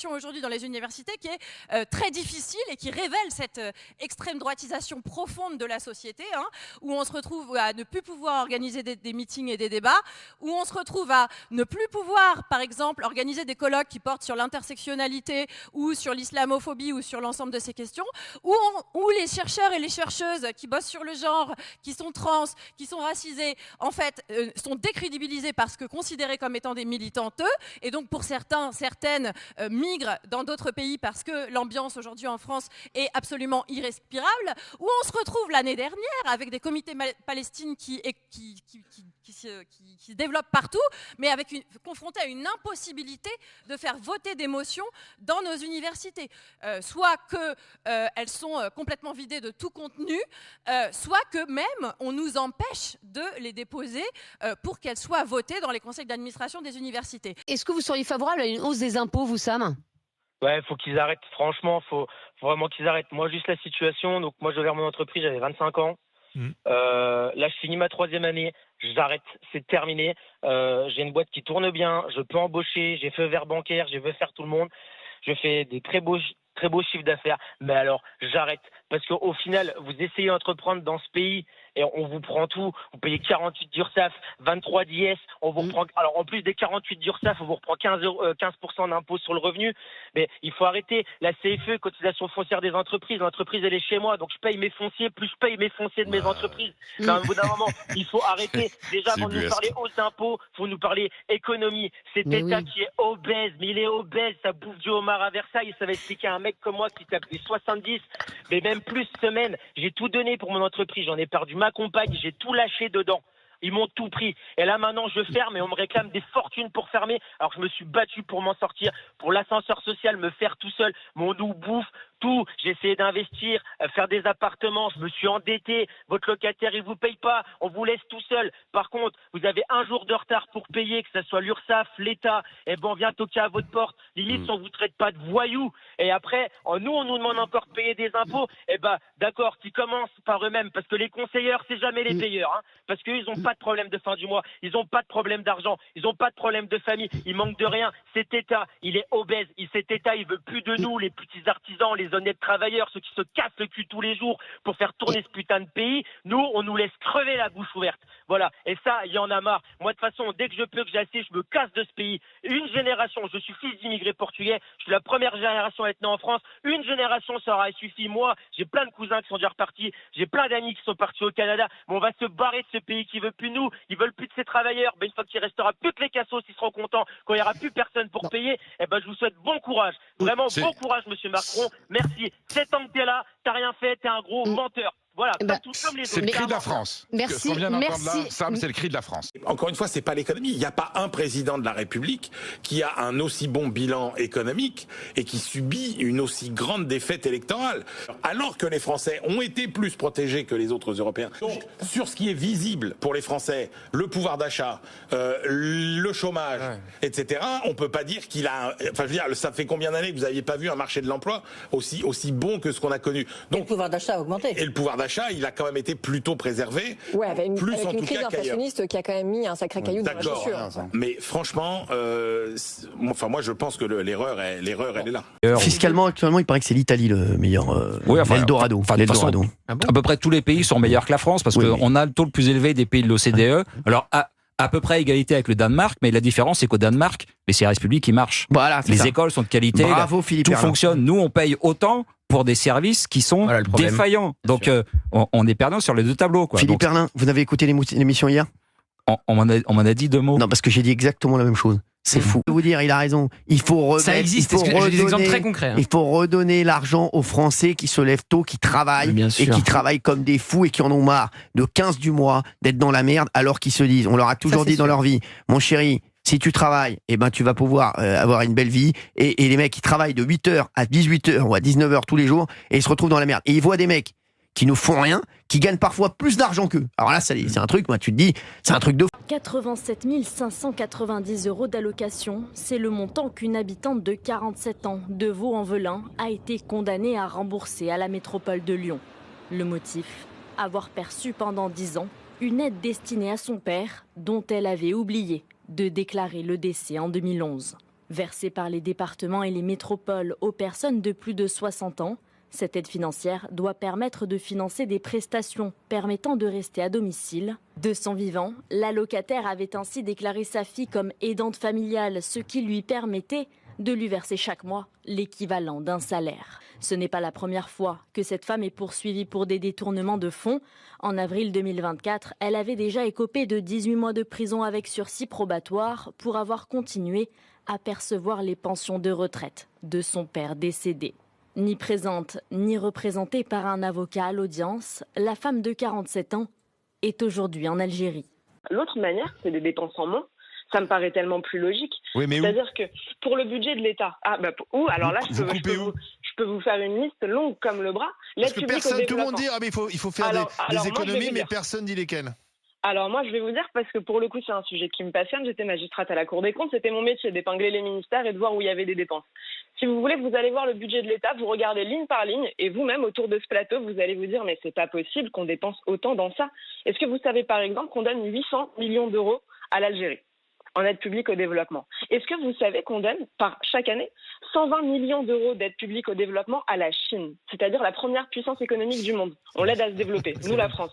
situation aujourd'hui dans les universités qui est très difficile et qui révèle cette extrême droitisation profonde de la société, où on se retrouve à ne plus pouvoir organiser des meetings et des débats, où on se retrouve à ne plus pouvoir, par exemple, organiser des colloques qui portent sur l'intersectionnalité ou sur l'islamophobie ou sur l'ensemble de ces questions, où les chercheurs et les chercheuses qui bossent sur le genre, qui sont trans, qui sont racisés, en fait, sont décrédibilisés parce que considérés comme étant des militanteux, et donc pour certaines migrent dans d'autres pays parce que l'ambiance aujourd'hui en France est absolument irrespirable, où on se retrouve l'année dernière avec des comités palestiniens qui se développent partout, mais confrontés à une impossibilité de faire voter des motions dans nos universités. Soit qu'elles sont complètement vidées de tout contenu, soit que même on nous empêche de les déposer pour qu'elles soient votées dans les conseils d'administration des universités. Est-ce que vous seriez favorable à une hausse des impôts, vous, Sam ? Ouais, faut qu'ils arrêtent. Franchement, faut vraiment qu'ils arrêtent. Moi, juste la situation. Donc, moi, je gère mon entreprise. J'avais 25 ans. Là, je finis ma 3e année. J'arrête. C'est terminé. J'ai une boîte qui tourne bien. Je peux embaucher. J'ai feu vert bancaire. Je veux faire tout le monde. Je fais des très beaux chiffres d'affaires. Mais alors, j'arrête. Parce qu'au final, vous essayez d'entreprendre dans ce pays et on vous prend tout. Vous payez 48 d'URSSAF, 23 d'IS. On vous reprend. Alors, en plus des 48 d'URSSAF, on vous reprend 15% d'impôt sur le revenu. Mais il faut arrêter. La CFE, cotisation foncière des entreprises. L'entreprise, elle est chez moi. Donc, je paye mes fonciers, plus je paye mes fonciers de mes entreprises. Au bout d'un moment, il faut arrêter. Déjà, avant de nous parler hausse d'impôts, il faut nous parler économie. Cet État qui est obèse, mais il est obèse. Ça bouffe du homard à Versailles. Ça va expliquer à un mec comme moi qui tape des 70, mais même plus semaine. J'ai tout donné pour mon entreprise. J'en ai perdu ma compagne. J'ai tout lâché dedans. Ils m'ont tout pris. Et là, maintenant, je ferme et on me réclame des fortunes pour fermer. Alors, je me suis battu pour m'en sortir, pour l'ascenseur social, me faire tout seul. Mon doux bouffe, tout. J'ai essayé d'investir, faire des appartements. Je me suis endetté. Votre locataire, il vous paye pas. On vous laisse tout seul. Par contre, vous avez un jour de retard pour payer, que ce soit l'URSSAF, l'État. Eh ben, on vient toquer à votre porte. Limite, on vous traite pas de voyous. Et après, nous, on nous demande encore de payer des impôts. Eh ben, d'accord, qui commencent par eux-mêmes. Parce que les conseilleurs, c'est jamais les payeurs, parce qu'ils ont pas de problème de fin du mois, ils n'ont pas de problème d'argent, ils n'ont pas de problème de famille, ils manquent de rien. Cet État, il est obèse. Cet État, il veut plus de nous, les petits artisans, les honnêtes travailleurs, ceux qui se cassent le cul tous les jours pour faire tourner ce putain de pays. Nous, on nous laisse crever la bouche ouverte. Voilà. Et ça, il y en a marre. Moi, de toute façon, dès que je peux, que j'ai assez, je me casse de ce pays. Une génération, je suis fils d'immigrés portugais, je suis la première génération à être né en France. Une génération, ça aura suffi. Moi, j'ai plein de cousins qui sont déjà repartis, j'ai plein d'amis qui sont partis au Canada, mais on va se barrer de ce pays qui veut plus nous, ils veulent plus de ces travailleurs. Ben, une fois qu'il restera plus que les cassos, ils seront contents. Quand il n'y aura plus personne pour payer, eh ben, je vous souhaite bon courage. Vraiment, bon courage, monsieur Macron. Merci. 7 ans que t'es là, t'as rien fait, t'es un gros menteur. Voilà, comme les autres. C'est le cri de la France. Merci. Ce qu'on vient d'entendre là, Sam, c'est le cri de la France. Encore une fois, c'est pas l'économie. Il n'y a pas un président de la République qui a un aussi bon bilan économique et qui subit une aussi grande défaite électorale. Alors que les Français ont été plus protégés que les autres Européens. Donc, sur ce qui est visible pour les Français, le pouvoir d'achat, le chômage, etc., on peut pas dire qu'il a... Enfin, je veux dire, ça fait combien d'années que vous n'aviez pas vu un marché de l'emploi aussi bon que ce qu'on a connu. Donc, le pouvoir d'achat a augmenté. Et le pouvoir d'achat, il a quand même été plutôt préservé. Ouais, avec une tout crise cas inflationniste qui a quand même mis un sacré caillou dans la chaussure. Mais franchement, moi je pense que l'erreur, elle est là. Fiscalement, actuellement, il paraît que c'est l'Italie le meilleur. L'Eldorado. L'Eldorado. À peu près tous les pays sont meilleurs que la France parce qu'on a le taux le plus élevé des pays de l'OCDE. Alors, à peu près égalité avec le Danemark, mais la différence, c'est qu'au Danemark, les services publics, ils marchent. Voilà, les écoles sont de qualité. Bravo, Philippe tout Erlin. fonctionne. Nous, on paye autant pour des services qui sont défaillants. Donc, on est perdant sur les deux tableaux. Quoi. Philippe Erlin, vous avez écouté l'émission hier ? On m'en a dit 2 mots. Non, parce que j'ai dit exactement la même chose. C'est fou. Je vais vous dire, il a raison. Il faut remettre, ça existe. J'ai des exemples très concrets. Il faut redonner l'argent aux Français qui se lèvent tôt, qui travaillent et qui travaillent comme des fous et qui en ont marre de 15 du mois d'être dans la merde alors qu'ils se disent, on leur a toujours dit dans leur vie, mon chéri, si tu travailles, eh ben tu vas pouvoir avoir une belle vie. Et les mecs qui travaillent de 8h à 18h ou à 19h tous les jours et ils se retrouvent dans la merde. Et ils voient des mecs qui ne font rien, qui gagnent parfois plus d'argent qu'eux. Alors là, c'est un truc, moi tu te dis, c'est un truc de fou. 87 590 € d'allocation, c'est le montant qu'une habitante de 47 ans de Vaux-en-Velin a été condamnée à rembourser à la métropole de Lyon. Le motif, avoir perçu pendant 10 ans une aide destinée à son père, dont elle avait oublié de déclarer le décès en 2011. Versée par les départements et les métropoles aux personnes de plus de 60 ans, cette aide financière doit permettre de financer des prestations permettant de rester à domicile. De son vivant, l'allocataire avait ainsi déclaré sa fille comme aidante familiale, ce qui lui permettait de lui verser chaque mois l'équivalent d'un salaire. Ce n'est pas la première fois que cette femme est poursuivie pour des détournements de fonds. En avril 2024, elle avait déjà écopé de 18 mois de prison avec sursis probatoire pour avoir continué à percevoir les pensions de retraite de son père décédé. Ni présente, ni représentée par un avocat à l'audience, la femme de 47 ans est aujourd'hui en Algérie. L'autre manière, c'est des dépenses en moins. Ça me paraît tellement plus logique. Oui, mais c'est-à-dire que pour le budget de l'État, alors là, je peux vous faire une liste longue comme le bras. Parce que personne, tout le monde dit, mais il faut faire des économies, mais personne dit lesquelles. Alors moi, je vais vous dire, parce que pour le coup, c'est un sujet qui me passionne. J'étais magistrate à la Cour des comptes. C'était mon métier d'épingler les ministères et de voir où il y avait des dépenses. Si vous voulez, vous allez voir le budget de l'État, vous regardez ligne par ligne, et vous-même, autour de ce plateau, vous allez vous dire, mais c'est pas possible qu'on dépense autant dans ça. Est-ce que vous savez, par exemple, qu'on donne 800 millions d'euros à l'Algérie en aide publique au développement? Est-ce que vous savez qu'on donne, chaque année, 120 millions d'euros d'aide publique au développement à la Chine, c'est-à-dire la première puissance économique du monde? On l'aide à se développer, nous, la France.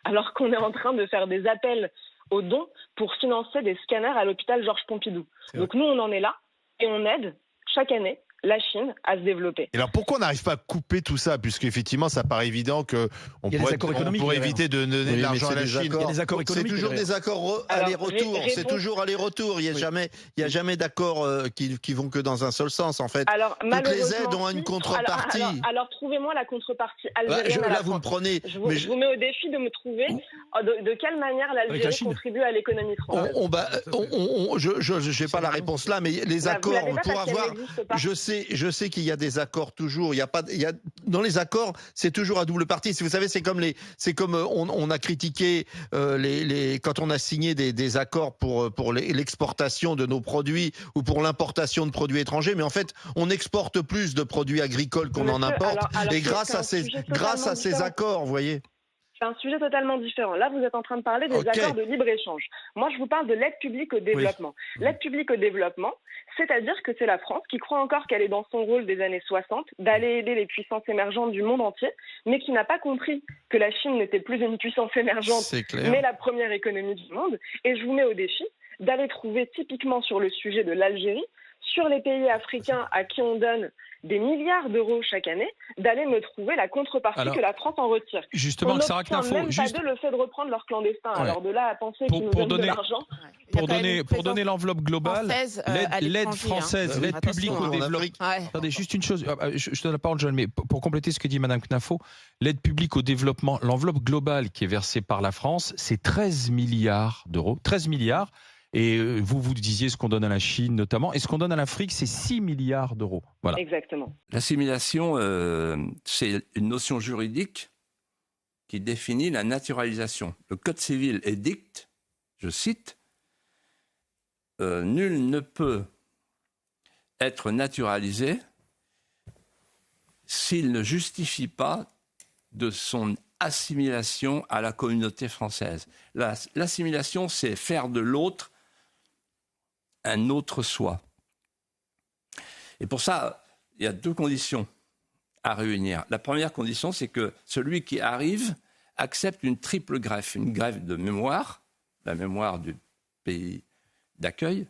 Alors qu'on est en train de faire des appels aux dons pour financer des scanners à l'hôpital Georges Pompidou. Donc nous, on en est là et on aide chaque année la Chine à se développer. Et alors pourquoi on n'arrive pas à couper tout ça, puisqu'effectivement ça paraît évident qu'on pourrait éviter de donner de l'argent à la Chine. Il y a des accords économiques. C'est toujours des accords aller-retour. C'est toujours aller-retour. Il n'y a jamais d'accords qui vont que dans un seul sens en fait. Alors, toutes les aides ont une contrepartie. Alors trouvez-moi la contrepartie algérienne. Là vous me prenez. Je vous mets au défi de me trouver de quelle manière l'Algérie contribue à l'économie française. Je n'ai pas la réponse là, mais les accords pour avoir. Je sais qu'il y a des accords toujours. Dans les accords, c'est toujours à double partie. Vous savez, c'est comme on a critiqué quand on a signé des accords pour l'exportation de nos produits ou pour l'importation de produits étrangers. Mais en fait, on exporte plus de produits agricoles qu'on en importe. Et grâce à ces accords, vous voyez. C'est un sujet totalement différent. Là, vous êtes en train de parler des accords de libre-échange. Moi, je vous parle de l'aide publique au développement. Oui. L'aide publique au développement, c'est-à-dire que c'est la France qui croit encore qu'elle est dans son rôle des années 60, d'aller aider les puissances émergentes du monde entier, mais qui n'a pas compris que la Chine n'était plus une puissance émergente, mais la première économie du monde. Et je vous mets au défi d'aller trouver typiquement sur le sujet de l'Algérie, sur les pays africains à qui on donne des milliards d'euros chaque année, d'aller me trouver la contrepartie que la France en retire. Justement, on n'obtient même pas le fait de reprendre leurs clandestins. Ouais. Alors de là à penser qu'ils nous donnent de l'argent... Pour donner l'enveloppe globale, l'aide française, l'aide publique au développement... Attendez, juste une chose, je donne la parole, Joël, mais pour compléter ce que dit Mme Knafo, l'aide publique au développement, l'enveloppe globale qui est versée par la France, c'est 13 milliards d'euros. 13 milliards. Et vous disiez ce qu'on donne à la Chine notamment, et ce qu'on donne à l'Afrique, c'est 6 milliards d'euros. Voilà. Exactement. L'assimilation, c'est une notion juridique qui définit la naturalisation. Le Code civil édicte, je cite, nul ne peut être naturalisé s'il ne justifie pas de son assimilation à la communauté française. L'assimilation, c'est faire de l'autre un autre soi. Et pour ça, il y a deux conditions à réunir. La première condition, c'est que celui qui arrive accepte une triple greffe. Une greffe de mémoire, la mémoire du pays d'accueil,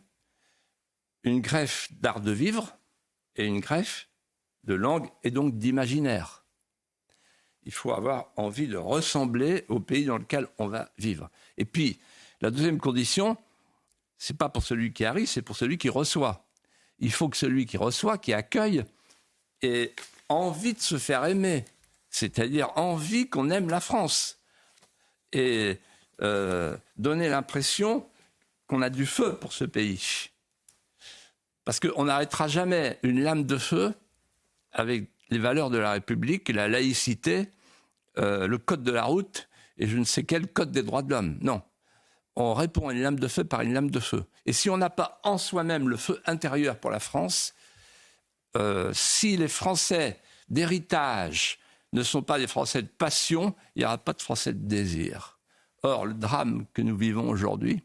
une greffe d'art de vivre et une greffe de langue et donc d'imaginaire. Il faut avoir envie de ressembler au pays dans lequel on va vivre. Et puis, la deuxième condition, c'est pas pour celui qui arrive, c'est pour celui qui reçoit. Il faut que celui qui reçoit, qui accueille, ait envie de se faire aimer, c'est-à-dire envie qu'on aime la France, et donner l'impression qu'on a du feu pour ce pays. Parce qu'on n'arrêtera jamais une lame de feu avec les valeurs de la République, la laïcité, le code de la route et je ne sais quel code des droits de l'homme. Non. On répond à une lame de feu par une lame de feu. Et si on n'a pas en soi-même le feu intérieur pour la France, si les Français d'héritage ne sont pas des Français de passion, il n'y aura pas de Français de désir. Or, le drame que nous vivons aujourd'hui,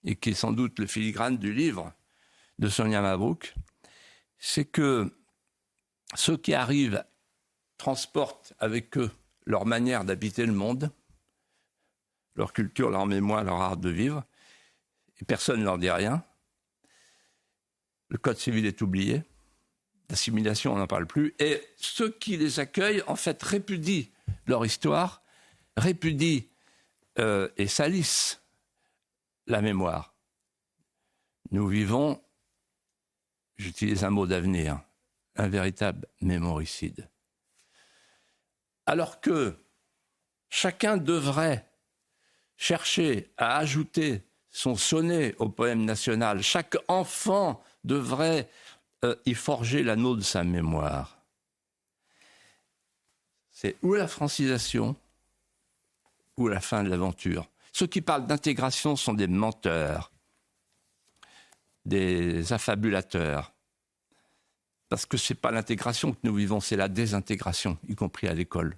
et qui est sans doute le filigrane du livre de Sonia Mabrouk, c'est que ceux qui arrivent transportent avec eux leur manière d'habiter le monde, leur culture, leur mémoire, leur art de vivre, et personne ne leur dit rien. Le code civil est oublié, l'assimilation, on n'en parle plus, et ceux qui les accueillent, en fait, répudient leur histoire, répudient et salissent la mémoire. Nous vivons, j'utilise un mot d'avenir, un véritable mémoricide. Alors que chacun devrait chercher à ajouter son sonnet au poème national, chaque enfant devrait y forger l'anneau de sa mémoire. C'est ou la francisation ou la fin de l'aventure. Ceux qui parlent d'intégration sont des menteurs, des affabulateurs. Parce que ce n'est pas l'intégration que nous vivons, c'est la désintégration, y compris à l'école.